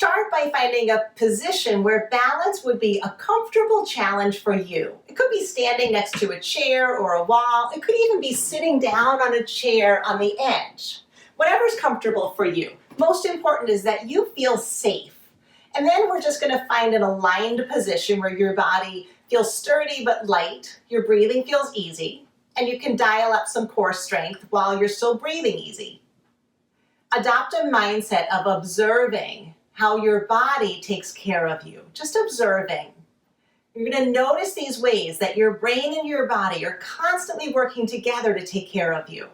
Start by finding a position where balance would be a comfortable challenge for you. It could be standing next to a chair or a wall. It could even be sitting down on a chair on the edge. Whatever's comfortable for you. Most important is that you feel safe. And then we're just going to find an aligned position where your body feels sturdy but light, your breathing feels easy, and you can dial up some core strength while you're still breathing easy. Adopt a mindset of observing how your body takes care of you. Just observing. You're going to notice these ways that your brain and your body are constantly working together to take care of you.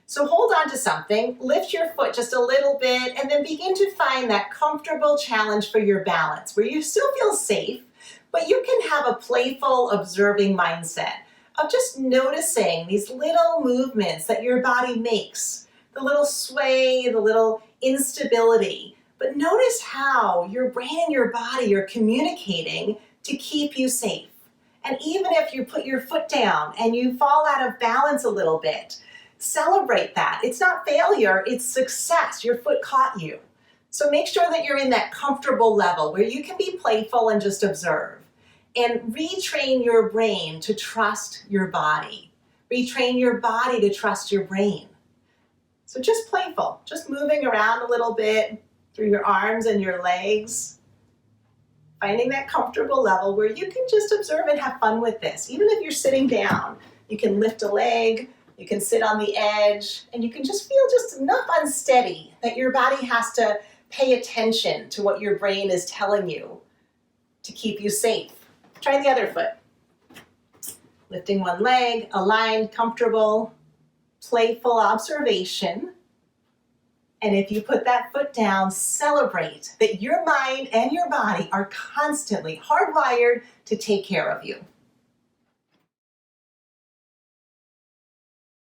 So hold on to something, lift your foot just a little bit, and then begin to find that comfortable challenge for your balance, where you still feel safe, but you can have a playful, observing mindset of just noticing these little movements that your body makes, the little sway, the little instability. But notice how your brain and your body are communicating to keep you safe. And even if you put your foot down and you fall out of balance a little bit, celebrate that. It's not failure, it's success. Your foot caught you. So make sure that you're in that comfortable level where you can be playful and just observe. And retrain your brain to trust your body. Retrain your body to trust your brain. So just playful, just moving around a little bit through your arms and your legs. Finding that comfortable level where you can just observe and have fun with this. Even if you're sitting down, you can lift a leg, you can sit on the edge, and you can just feel just enough unsteady that your body has to pay attention to what your brain is telling you to keep you safe. Try the other foot. Lifting one leg, aligned, comfortable, playful observation. And if you put that foot down, celebrate that your mind and your body are constantly hardwired to take care of you.